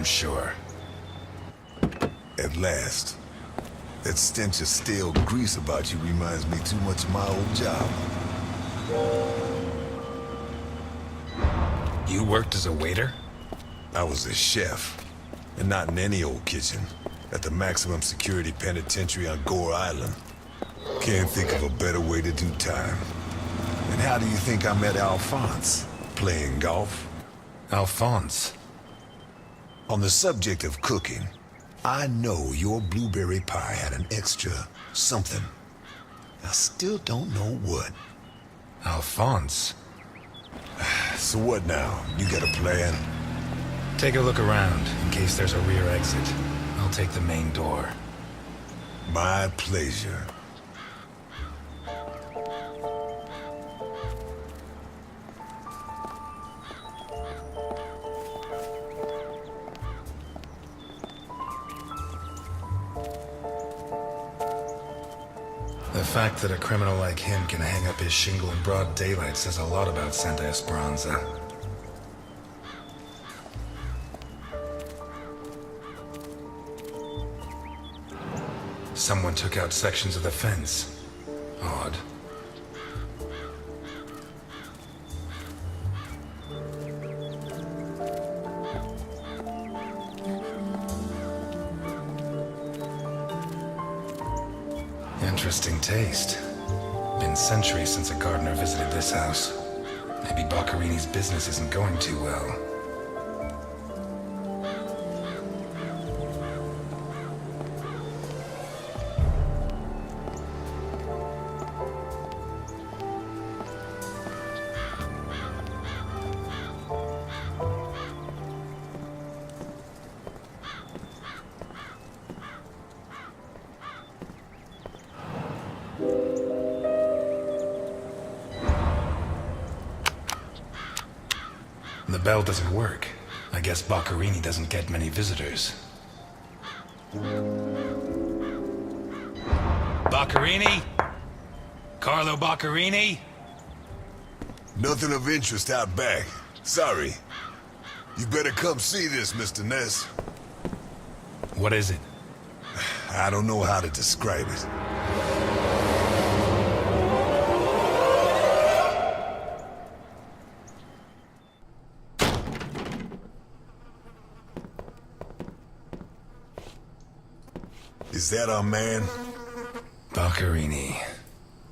I'm sure. At last. That stench of stale grease about you reminds me too much of my old job. You worked as a waiter? I was a chef. And not in any old kitchen. At the maximum security penitentiary on Gore Island. Can't think of a better way to do time. And how do you think I met Alphonse? Playing golf? Alphonse? On the subject of cooking, I know your blueberry pie had an extra something. I still don't know what. Alphonse? So what now? You got a plan? Take a look around, in case there's a rear exit. I'll take the main door. My pleasure. The fact that a criminal like him can hang up his shingle in broad daylight says a lot about Santa Esperanza. Someone took out sections of the fence. Odd. Interesting taste. Been centuries since a gardener visited this house. Maybe Boccarini's business isn't going too well. The bell doesn't work. I guess Boccarini doesn't get many visitors. Boccarini? Carlo Boccarini? Nothing of interest out back. Sorry. You better come see this, Mr. Ness. What is it? I don't know how to describe it. Is that our man? Boccarini.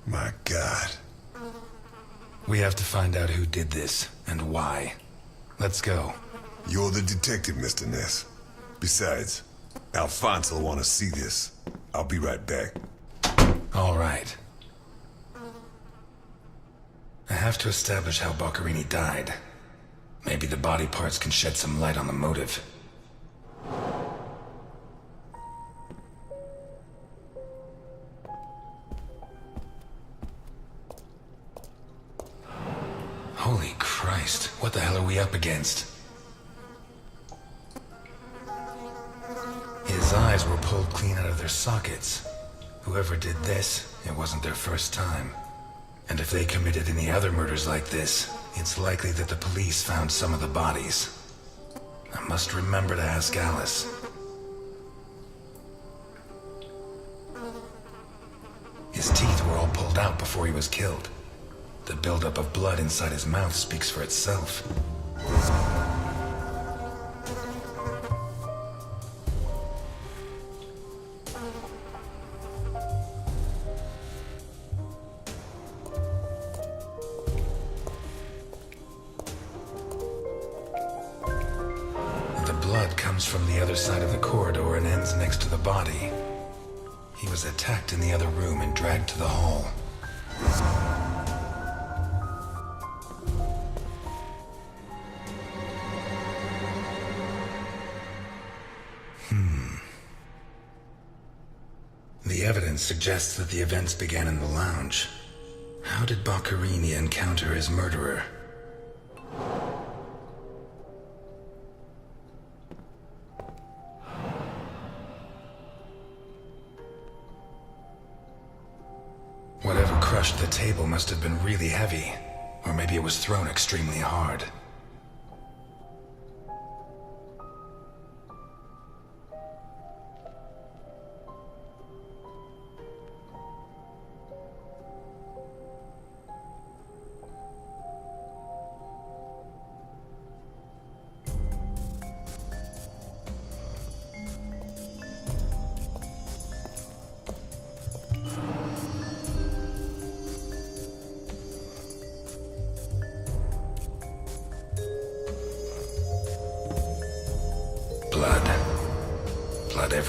My God. We have to find out who did this, and why. Let's go. You're the detective, Mr. Ness. Besides, Alphonse will want to see this. I'll be right back. All right. I have to establish how Boccarini died. Maybe the body parts can shed some light on the motive. Holy Christ, what the hell are we up against? His eyes were pulled clean out of their sockets. Whoever did this, it wasn't their first time. And if they committed any other murders like this, it's likely that the police found some of the bodies. I must remember to ask Alice. His teeth were all pulled out before he was killed. The buildup of blood inside his mouth speaks for itself. The blood comes from the other side of the corridor and ends next to the body. He was attacked in the other room and dragged to the hall. The evidence suggests that the events began in the lounge. How did Boccarini encounter his murderer? Whatever crushed the table must have been really heavy, or maybe it was thrown extremely hard.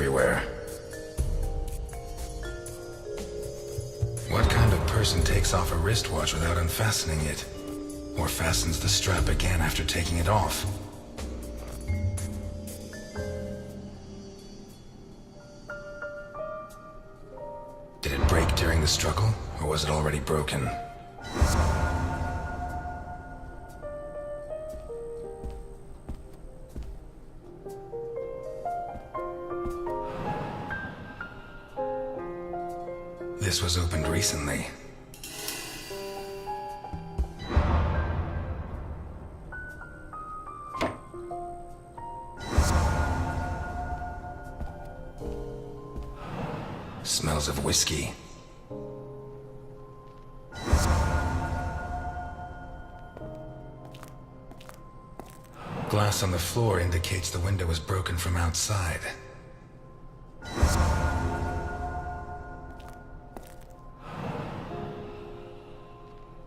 everywhere. What kind of person takes off a wristwatch without unfastening it? Or fastens the strap again after taking it off? Did it break during the struggle, or was it already broken? This was opened recently. Smells of whiskey. Glass on the floor indicates the window was broken from outside.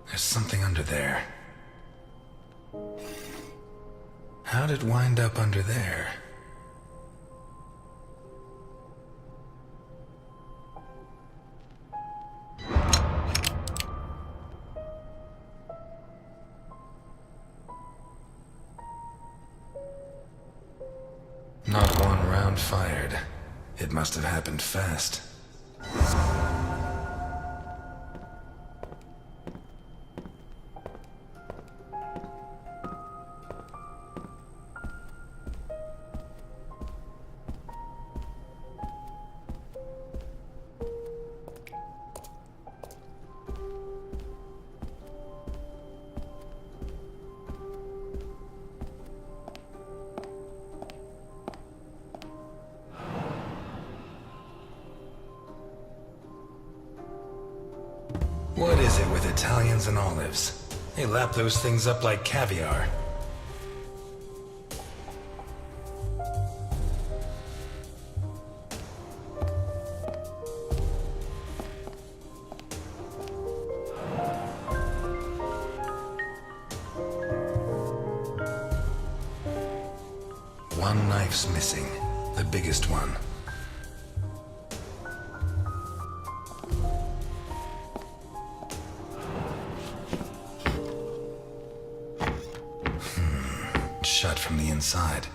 There's something under there. How'd it wind up under there? Not one round fired. It must have happened fast. What is it with Italians and olives? They lap those things up like caviar. One knife's missing, the biggest one. Shut from the inside.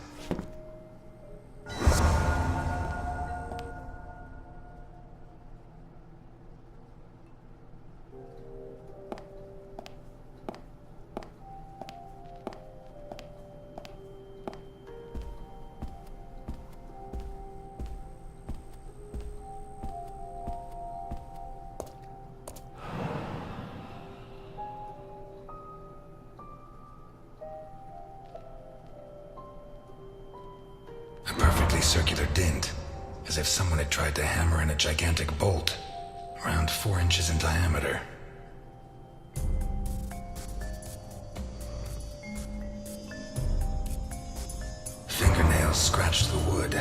Circular dint, as if someone had tried to hammer in a gigantic bolt, around 4 inches in diameter. Fingernails scratched the wood.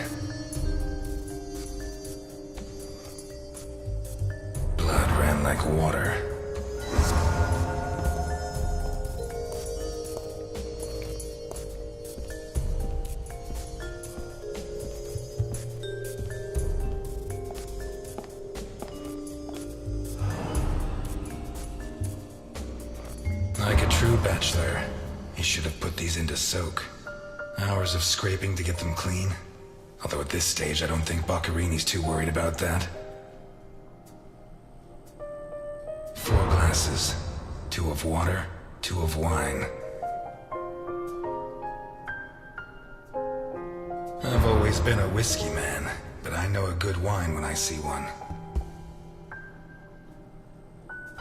Blood ran like water. Like a true bachelor, he should have put these into soak. Hours of scraping to get them clean. Although at this stage, I don't think Boccarini's too worried about that. 4 glasses. 2 of water, 2 of wine. I've always been a whiskey man, but I know a good wine when I see one.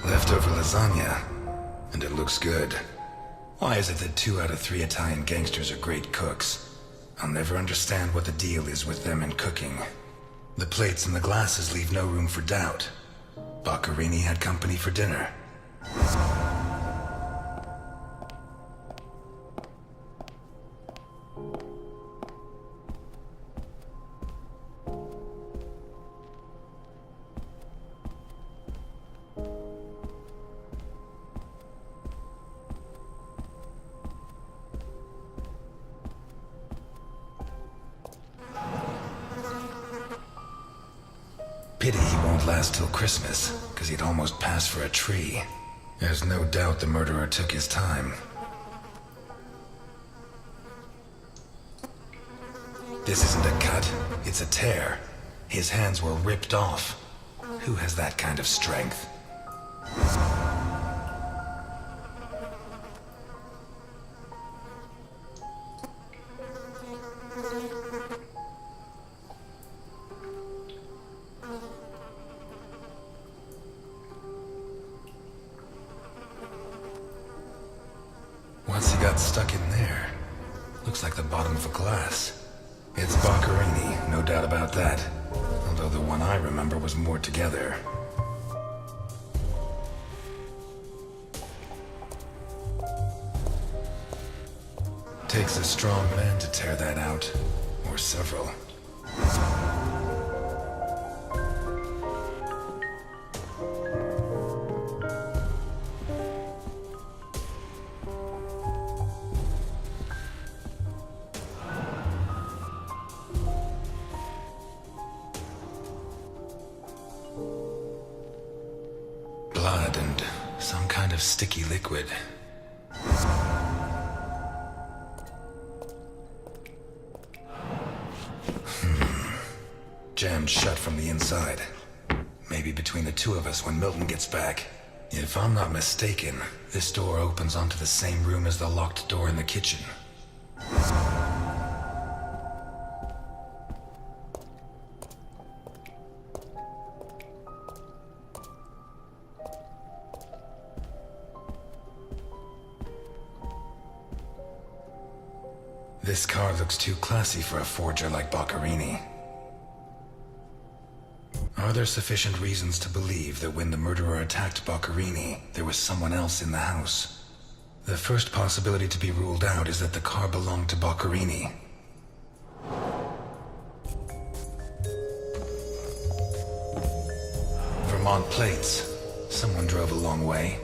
Leftover lasagna. And it looks good. Why is it that 2 out of 3 Italian gangsters are great cooks? I'll never understand what the deal is with them and cooking. The plates and the glasses leave no room for doubt. Boccarini had company for dinner. won't last till Christmas, because he'd almost passed for a tree. There's no doubt the murderer took his time. This isn't a cut, it's a tear. His hands were ripped off. Who has that kind of strength? What's he got stuck in there? Looks like the bottom of a glass. It's Boccherini, no doubt about that. Although the one I remember was more together. Takes a strong man to tear that out. Or several. Blood and some kind of sticky liquid. Jammed shut from the inside. Maybe between the two of us when Milton gets back. If I'm not mistaken, this door opens onto the same room as the locked door in the kitchen. This car looks too classy for a forger like Boccherini. Are there sufficient reasons to believe that when the murderer attacked Boccherini, there was someone else in the house? The first possibility to be ruled out is that the car belonged to Boccherini. Vermont plates. Someone drove a long way.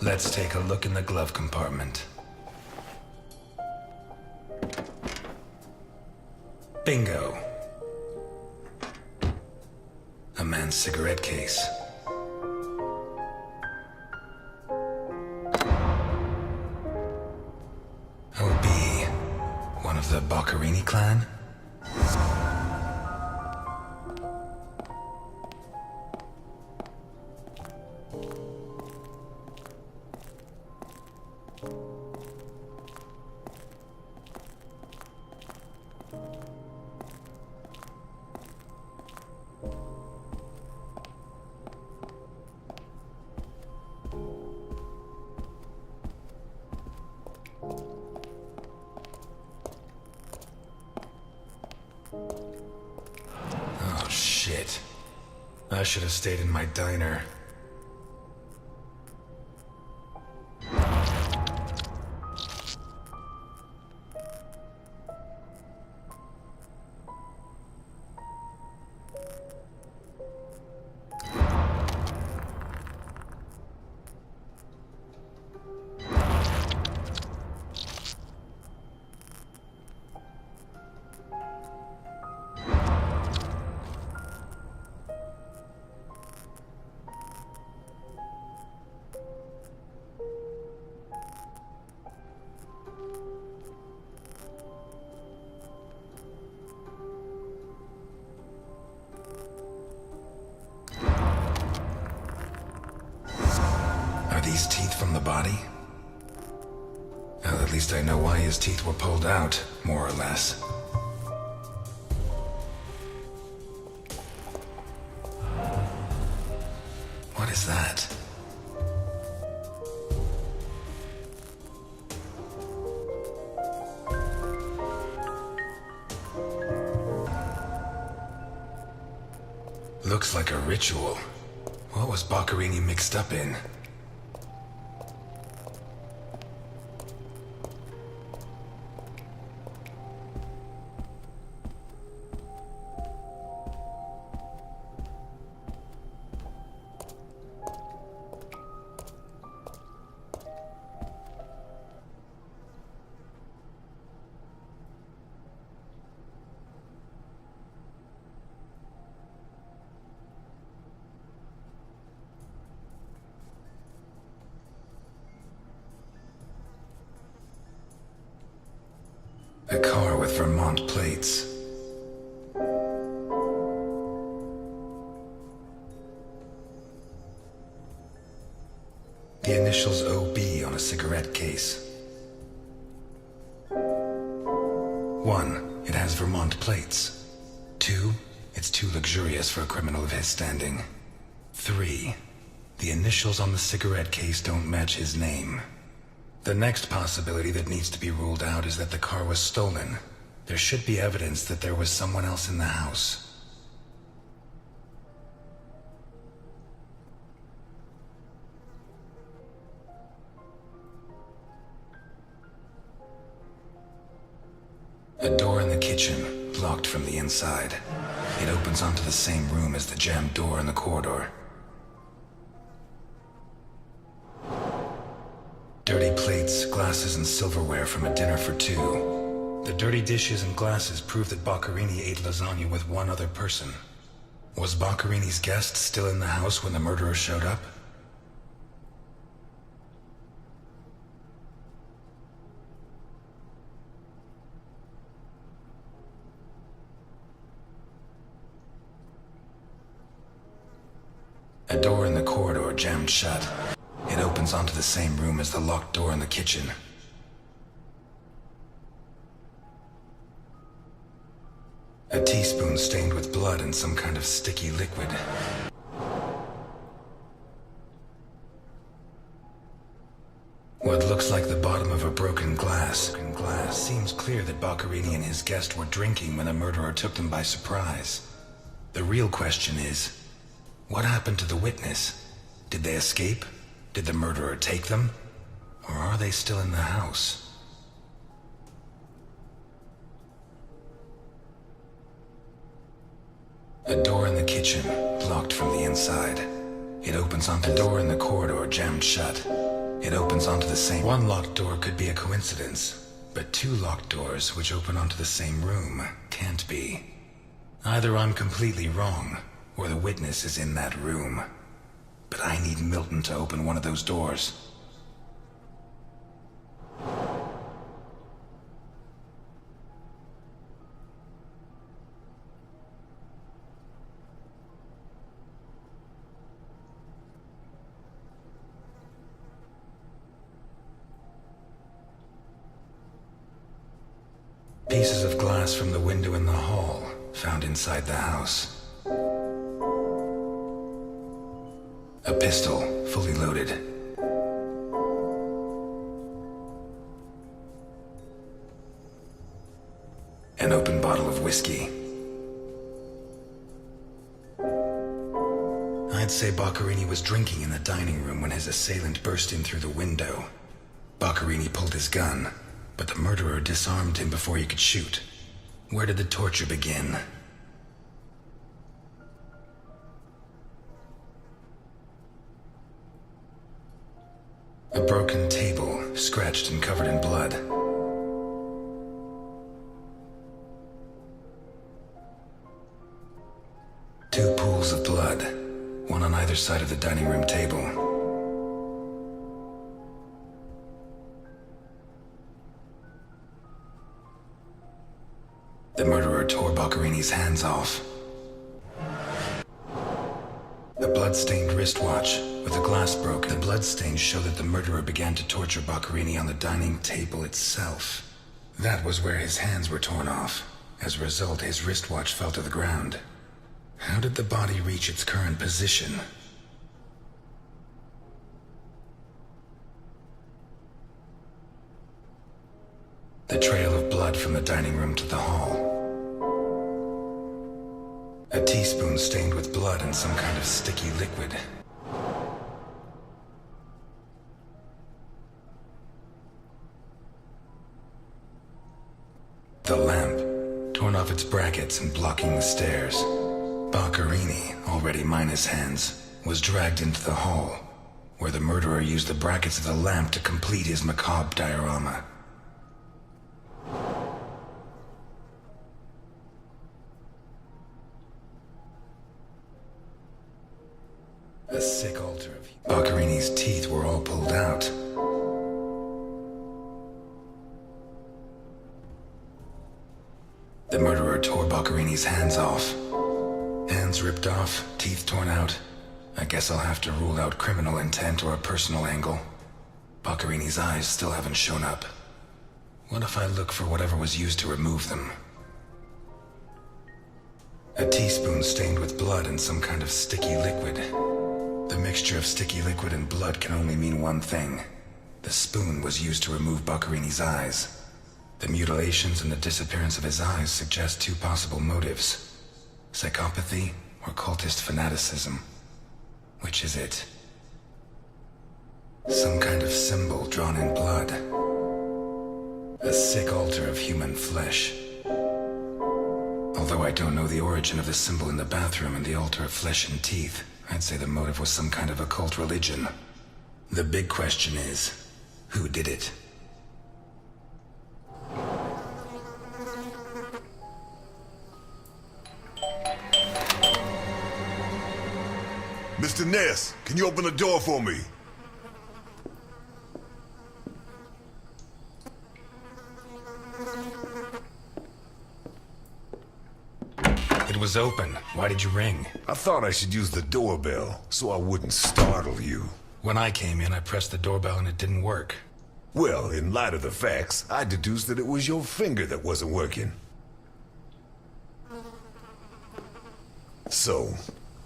Let's take a look in the glove compartment. Bingo! A man's cigarette case. OB, one of the Boccherini clan? Oh, shit. I should have stayed in my diner. These teeth from the body? Well, at least I know why his teeth were pulled out, more or less. What is that? Looks like a ritual. What was Boccherini mixed up in? with Vermont plates. The initials OB on a cigarette case. 1. It has Vermont plates. 2. It's too luxurious for a criminal of his standing. 3. The initials on the cigarette case don't match his name. The next possibility that needs to be ruled out is that the car was stolen. There should be evidence that there was someone else in the house. A door in the kitchen, blocked from the inside. It opens onto the same room as the jammed door in the corridor. Dirty plates, glasses, and silverware from a dinner for two. The dirty dishes and glasses prove that Boccherini ate lasagna with one other person. Was Boccherini's guest still in the house when the murderer showed up? A door in the corridor jammed shut. It opens onto the same room as the locked door in the kitchen. A teaspoon stained with blood and some kind of sticky liquid. What looks like the bottom of a broken glass. Seems clear that Boccherini and his guest were drinking when the murderer took them by surprise. The real question is, what happened to the witness? Did they escape? Did the murderer take them? Or are they still in the house? A door in the kitchen, blocked from the inside. It opens onto the door in the corridor, jammed shut. It opens onto the same... One locked door could be a coincidence, but two locked doors which open onto the same room can't be. Either I'm completely wrong, or the witness is in that room. But I need Milton to open one of those doors. Pieces of glass from the window in the hall, found inside the house. A pistol, fully loaded. An open bottle of whiskey. I'd say Boccherini was drinking in the dining room when his assailant burst in through the window. Boccherini pulled his gun, but the murderer disarmed him before he could shoot. Where did the torture begin? A broken table, scratched and covered in blood. Two pools of blood, one on either side of the dining room table. The murderer tore Boccherini's hands off. A blood-stained wristwatch with the glass broken. The bloodstains show that the murderer began to torture Boccherini on the dining table itself. That was where his hands were torn off. As a result, his wristwatch fell to the ground. How did the body reach its current position? The trail of blood from the dining room to the hall. A teaspoon stained with blood and some kind of sticky liquid. The lamp, torn off its brackets and blocking the stairs. Boccherini, already minus hands, was dragged into the hall, where the murderer used the brackets of the lamp to complete his macabre diorama. A sick altar of... Boccherini's teeth were all pulled out. tore Boccarini's hands off. Hands ripped off, teeth torn out. I guess I'll have to rule out criminal intent or a personal angle. Boccarini's eyes still haven't shown up. What if I look for whatever was used to remove them? A teaspoon stained with blood and some kind of sticky liquid. The mixture of sticky liquid and blood can only mean one thing. The spoon was used to remove Boccarini's eyes. The mutilations and the disappearance of his eyes suggest two possible motives. Psychopathy or cultist fanaticism. Which is it? Some kind of symbol drawn in blood. A sick altar of human flesh. Although I don't know the origin of the symbol in the bathroom and the altar of flesh and teeth, I'd say the motive was some kind of occult religion. The big question is, who did it? Mr. Ness, can you open the door for me? It was open. Why did you ring? I thought I should use the doorbell, so I wouldn't startle you. When I came in, I pressed the doorbell and it didn't work. Well, in light of the facts, I deduced that it was your finger that wasn't working. So,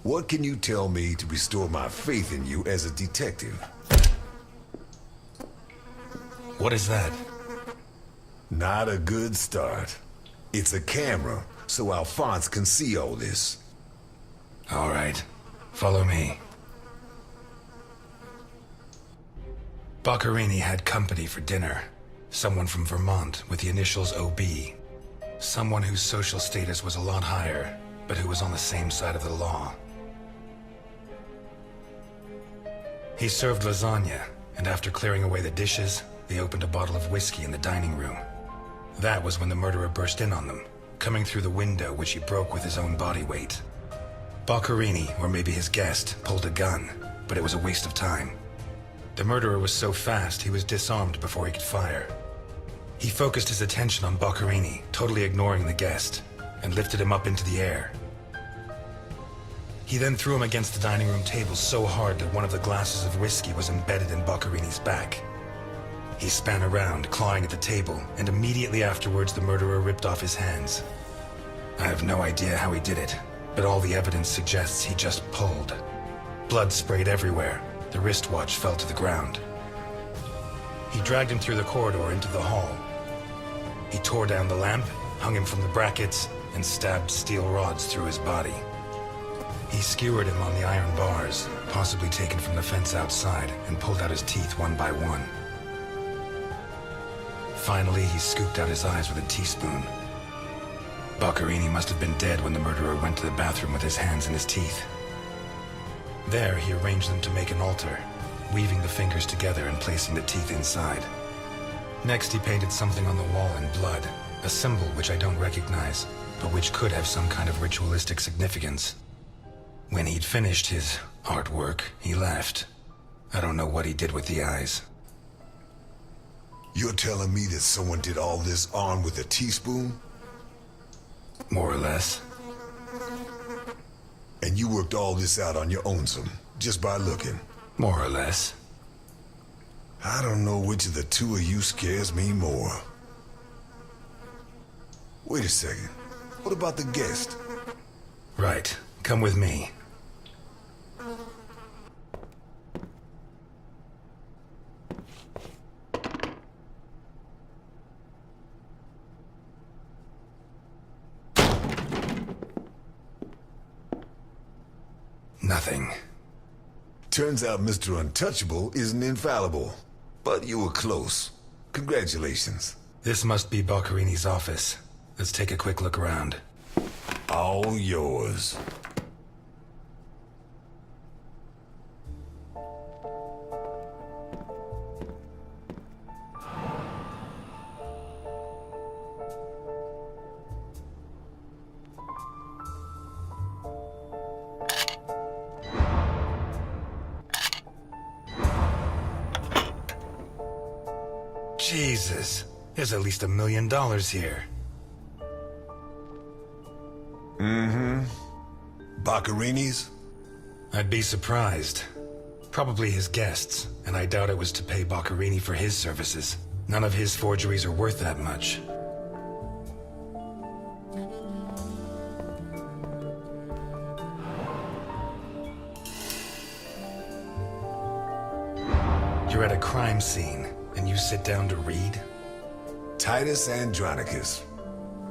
what can you tell me to restore my faith in you as a detective? What is that? Not a good start. It's a camera, so Alphonse can see all this. All right. Follow me. Boccarini had company for dinner. Someone from Vermont with the initials OB. Someone whose social status was a lot higher, but who was on the same side of the law. He served lasagna, and after clearing away the dishes, they opened a bottle of whiskey in the dining room. That was when the murderer burst in on them, coming through the window which he broke with his own body weight. Boccarini, or maybe his guest, pulled a gun, but it was a waste of time. The murderer was so fast he was disarmed before he could fire. He focused his attention on Boccarini, totally ignoring the guest, and lifted him up into the air. He then threw him against the dining room table so hard that one of the glasses of whiskey was embedded in Boccarini's back. He span around, clawing at the table, and immediately afterwards the murderer ripped off his hands. I have no idea how he did it, but all the evidence suggests he just pulled. Blood sprayed everywhere. The wristwatch fell to the ground. He dragged him through the corridor into the hall. He tore down the lamp, hung him from the brackets, and stabbed steel rods through his body. He skewered him on the iron bars, possibly taken from the fence outside, and pulled out his teeth one by one. Finally, he scooped out his eyes with a teaspoon. Boccarini must have been dead when the murderer went to the bathroom with his hands in his teeth. There, he arranged them to make an altar, weaving the fingers together and placing the teeth inside. Next, he painted something on the wall in blood, a symbol which I don't recognize, but which could have some kind of ritualistic significance. When he'd finished his artwork, he left. I don't know what he did with the eyes. You're telling me that someone did all this armed with a teaspoon? More or less. And you worked all this out on your own-some, just by looking? More or less. I don't know which of the two of you scares me more. Wait a second. What about the guest? Right. Come with me. Nothing. Turns out Mr. Untouchable isn't infallible. But you were close. Congratulations. This must be Boccarini's office. Let's take a quick look around. All yours. Jesus, there's at least $1 million here. Boccarini's? I'd be surprised. Probably his guests, and I doubt it was to pay Boccarini for his services. None of his forgeries are worth that much. You're at a crime scene, and you sit down to read? Titus Andronicus.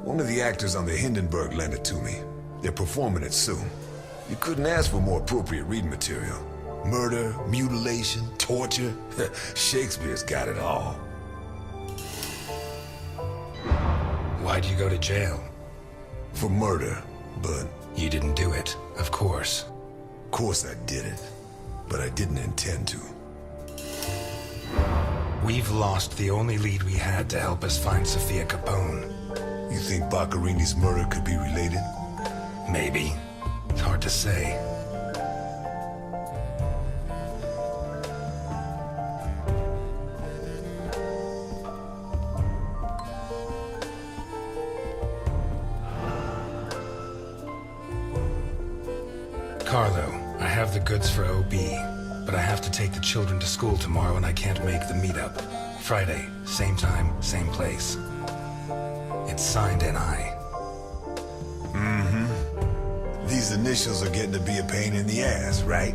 One of the actors on the Hindenburg lent it to me. They're performing it soon. You couldn't ask for more appropriate reading material. Murder, mutilation, torture. Shakespeare's got it all. Why'd you go to jail? For murder, but... You didn't do it, of course. Of course I didn't. But I didn't intend to. We've lost the only lead we had to help us find Sophia Capone. You think Boccarini's murder could be related? Maybe. It's hard to say. Carlo, I have the goods for OB, but I have to take the children to school tomorrow and I can't make the meetup. Friday, same time, same place. It's signed NI. These initials are getting to be a pain in the ass, right?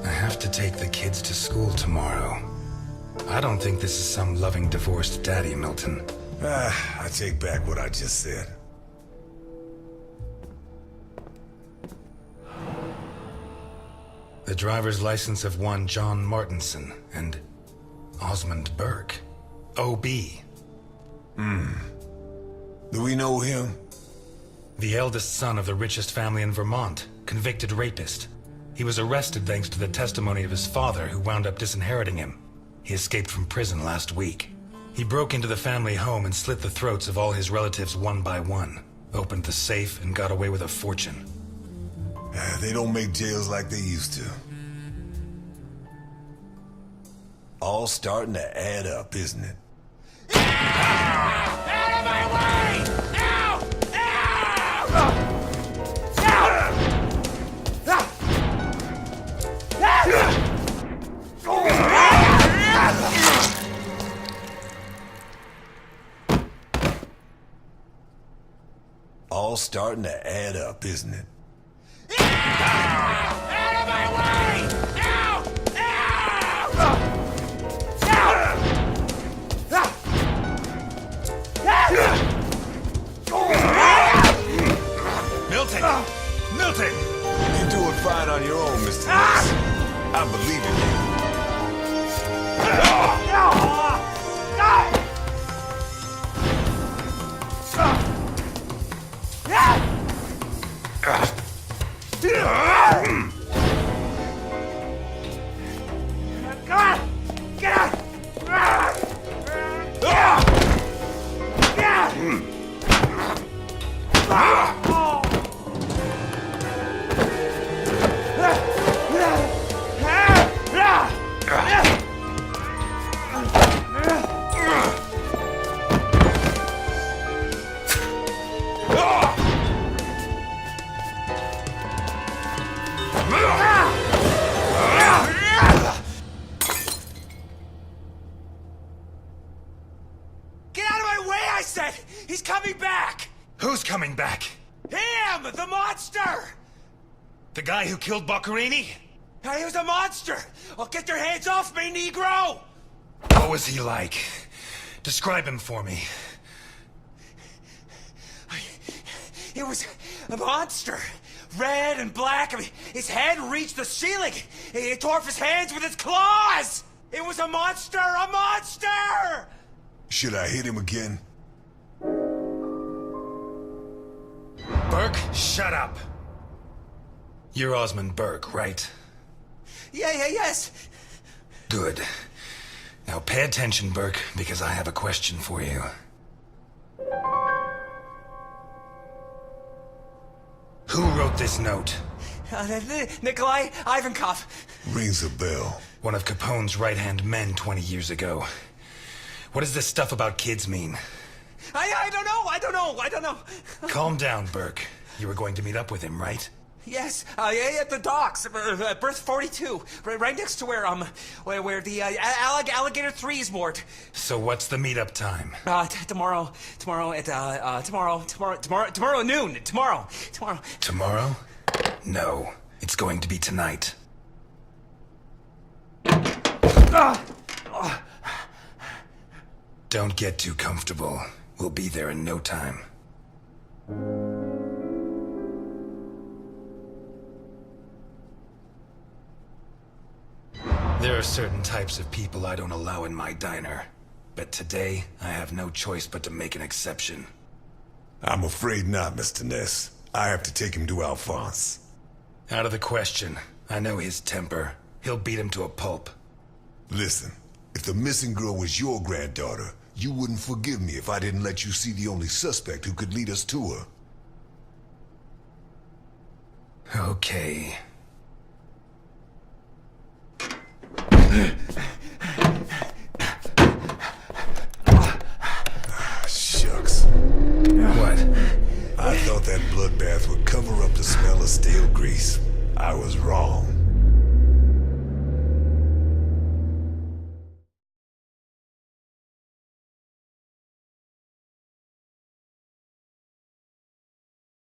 I have to take the kids to school tomorrow. I don't think this is some loving divorced daddy, Milton. I take back what I just said. The driver's license of one John Martinson and Osmond Burke. OB. Do we know him? The eldest son of the richest family in Vermont, convicted rapist. He was arrested thanks to the testimony of his father, who wound up disinheriting him. He escaped from prison last week. He broke into the family home and slit the throats of all his relatives one by one, opened the safe and got away with a fortune. They don't make jails like they used to. All starting to add up, isn't it? Out of my way! Ow! Ow! All starting to add up, isn't it? Out of my way! Ow! Milton! Milton! You're doing fine on your own, Mr. Ness. I believe in you. Get out! He's coming back! Who's coming back? Him! The monster! The guy who killed Boccarini? He was a monster! Oh, get your hands off me, Negro! What was he like? Describe him for me. It was a monster. Red and black. I mean, his head reached the ceiling. He tore off his hands with his claws! It was a monster! A monster! Should I hit him again? Burke, shut up. You're Osmond Burke, right? Yes. Good. Now pay attention, Burke, because I have a question for you. Who wrote this note? Nikolai Ivankov. Rings a bell. One of Capone's right-hand men 20 years ago. What does this stuff about kids mean? I don't know. Calm down, Burke. You were going to meet up with him, right? Yes, yeah, at the docks, berth 42, right next to where the alligator 3 is moored. So what's the meetup time? Tomorrow at noon. Tomorrow. Tomorrow? No, it's going to be tonight. Don't get too comfortable. We'll be there in no time. There are certain types of people I don't allow in my diner. But today, I have no choice but to make an exception. I'm afraid not, Mr. Ness. I have to take him to Alphonse. Out of the question. I know his temper. He'll beat him to a pulp. Listen, if the missing girl was your granddaughter, you wouldn't forgive me if I didn't let you see the only suspect who could lead us to her. Okay.